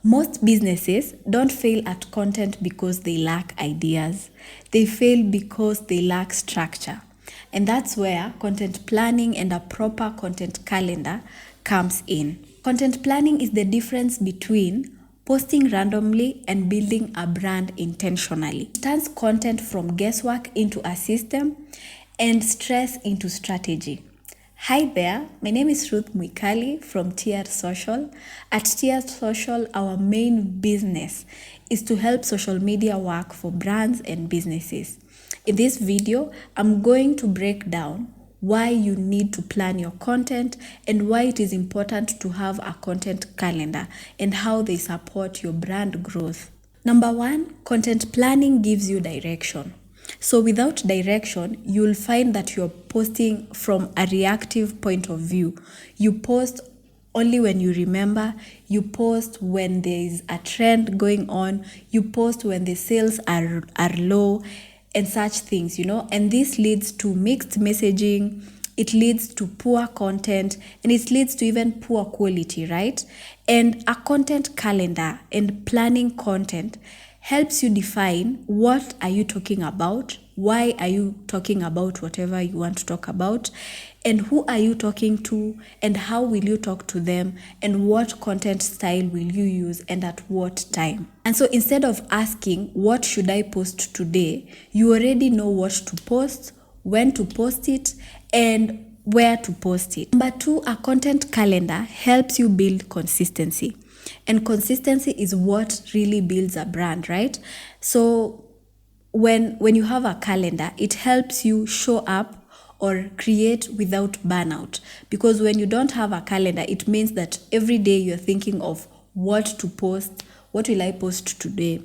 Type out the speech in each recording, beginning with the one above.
Most businesses don't fail at content because they lack ideas. They fail because they lack structure. And that's where content planning and a proper content calendar comes in. Content planning is the difference between posting randomly and building a brand intentionally. It turns content from guesswork into a system and stress into strategy. Hi there, my name is Ruth Mwikali from TR Social. At TR Social, our main business is to help social media work for brands and businesses. In this video, I'm going to break down why you need to plan your content and why it is important to have a content calendar and how they support your brand growth. Number one, content planning gives you direction. So without direction, you'll find that you're posting from a reactive point of view. You post only when you remember, you post when there is a trend going on, you post when the sales are low and such things, and this leads to mixed messaging, it leads to poor content, and it leads to even poor quality, right? And a content calendar and planning content helps you define what are you talking about, why are you talking about whatever you want to talk about, and who are you talking to, and how will you talk to them, and what content style will you use and at what time. And so instead of asking what should I post today, you already know what to post, when to post it, and where to post it. Number two, a content calendar helps you build consistency. And consistency is what really builds a brand, right? So when you have a calendar, it helps you show up or create without burnout. Because when you don't have a calendar, it means that every day you're thinking of what to post, what will I post today,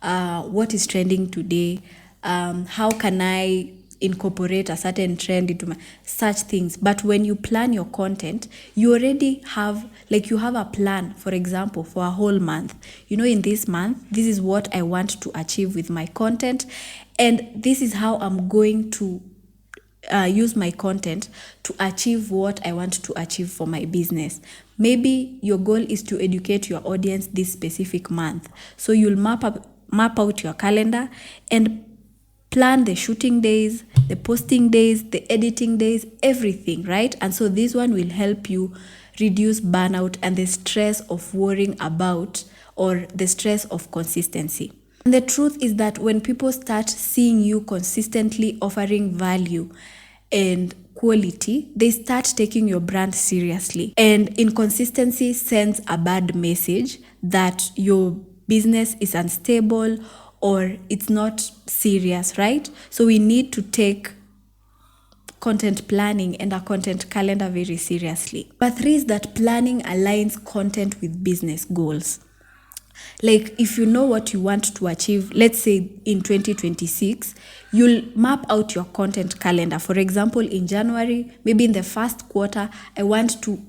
what is trending today, how can I incorporate a certain trend into such things. But when you plan your content, you already have, you have a plan, for example, for a whole month. In this month, this is what I want to achieve with my content, and this is how I'm going to use my content to achieve what I want to achieve for my business. Maybe your goal is to educate your audience this specific month. So you'll map out your calendar and plan the shooting days, the posting days, the editing days, everything, right? And so this one will help you reduce burnout and the stress of worrying about, or the stress of consistency. And the truth is that when people start seeing you consistently offering value and quality, they start taking your brand seriously. And inconsistency sends a bad message that your business is unstable or it's not serious, right? So we need to take content planning and a content calendar very seriously. But three is that planning aligns content with business goals. If you know what you want to achieve, let's say in 2026, you'll map out your content calendar. For example, in January, maybe in the first quarter, I want to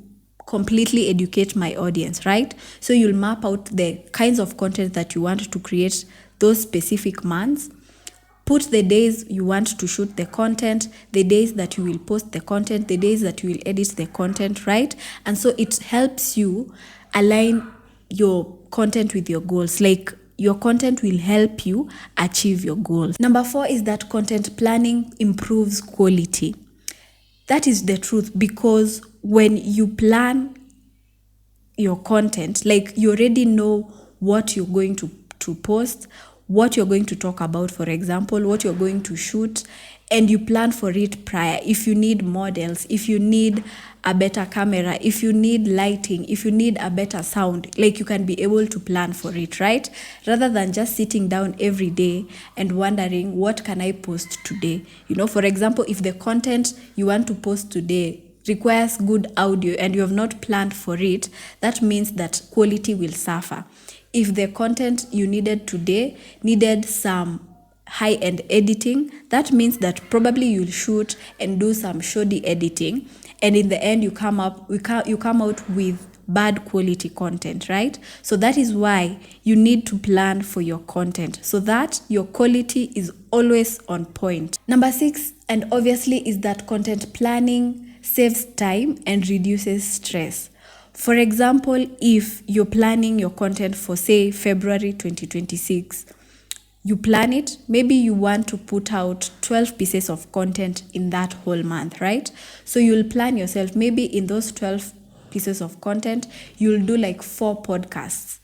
completely educate my audience, right? So you'll map out the kinds of content that you want to create those specific months. Put the days you want to shoot the content, the days that you will post the content, the days that you will edit the content, right? And so it helps you align your content with your goals. Your content will help you achieve your goals. Number four is that content planning improves quality. That is the truth, because when you plan your content, you already know what you're going to post, what you're going to talk about, for example, what you're going to shoot, and you plan for it prior. If you need models, if you need a better camera, if you need lighting, if you need a better sound, you can be able to plan for it, right? Rather than just sitting down every day and wondering, what can I post today? For example, if the content you want to post today requires good audio and you have not planned for it, that means that quality will suffer. If the content you needed today needed some high-end editing, that means that probably you'll shoot and do some shoddy editing, and in the end you come out with bad quality content, right? So that is why you need to plan for your content so that your quality is always on point. Number six, and obviously, is that content planning saves time and reduces stress. For example, if you're planning your content for, say, February 2026, you plan it, maybe you want to put out 12 pieces of content in that whole month, right? So you'll plan yourself, maybe in those 12 pieces of content, you'll do like 4 podcasts.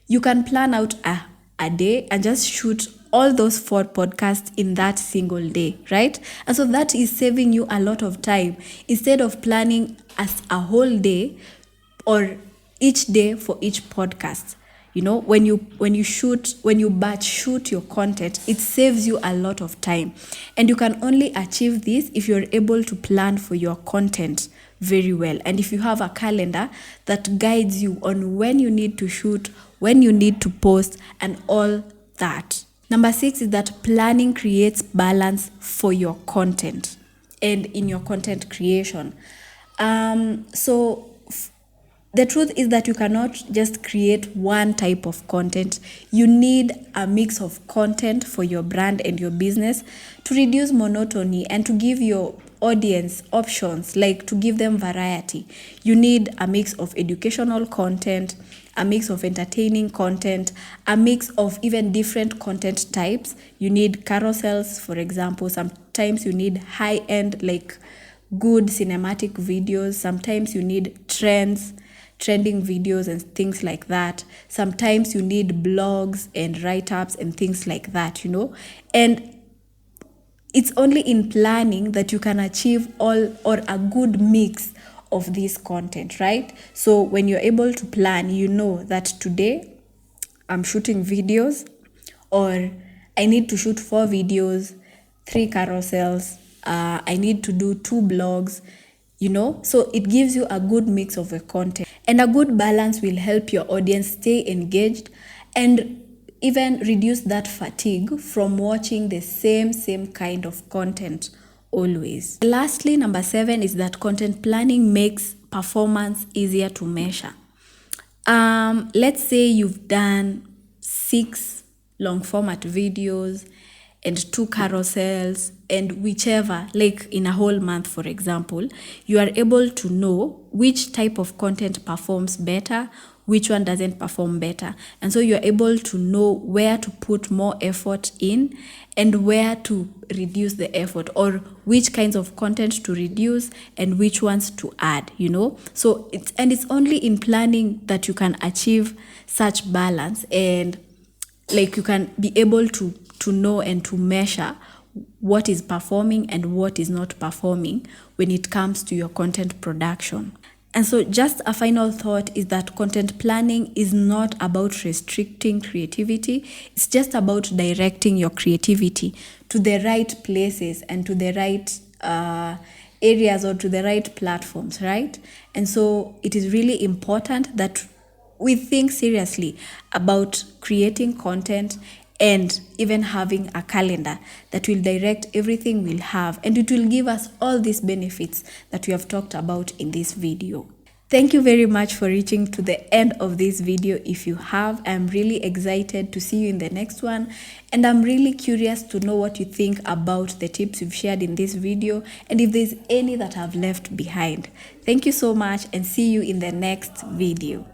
You can plan out a day and just shoot all those 4 podcasts in that single day, right? And so that is saving you a lot of time instead of planning as a whole day or each day for each podcast. You know, when you batch shoot your content, it saves you a lot of time. And you can only achieve this if you're able to plan for your content very well. And if you have a calendar that guides you on when you need to shoot, when you need to post, and all that. Number 6 is that planning creates balance for your content and in your content creation. The truth is that you cannot just create one type of content. You need a mix of content for your brand and your business to reduce monotony and to give your audience options, like to give them variety. You need a mix of educational content, a mix of entertaining content, a mix of even different content types. You need carousels, for example. Sometimes you need high-end, like good cinematic videos. Sometimes you need trending videos and things like that. Sometimes you need blogs and write-ups and things like that, you know. And it's only in planning that you can achieve all or a good mix of this content, right? So when you're able to plan, you know that today I'm shooting videos, or I need to shoot 4 videos, 3 carousels, I need to do 2 blogs, you know. So it gives you a good mix of the content, and a good balance will help your audience stay engaged and even reduce that fatigue from watching the same kind of content always. Lastly, number 7 is that content planning makes performance easier to measure. Let's say you've done 6 long format videos and 2 carousels, and whichever, like in a whole month, for example, you are able to know which type of content performs better, which one doesn't perform better. And so you're able to know where to put more effort in and where to reduce the effort, or which kinds of content to reduce and which ones to add, you know. So it's only in planning that you can achieve such balance, and like you can be able to know and to measure what is performing and what is not performing when it comes to your content production. And so just a final thought is that content planning is not about restricting creativity. It's just about directing your creativity to the right places and to the right areas or to the right platforms, right? And so it is really important that we think seriously about creating content and even having a calendar that will direct everything we'll have, and it will give us all these benefits that we have talked about in this video. Thank you very much for reaching to the end of this video. If you have, I'm really excited to see you in the next one, and I'm really curious to know what you think about the tips we've shared in this video, and if there's any that I've left behind. Thank you so much, and see you in the next video.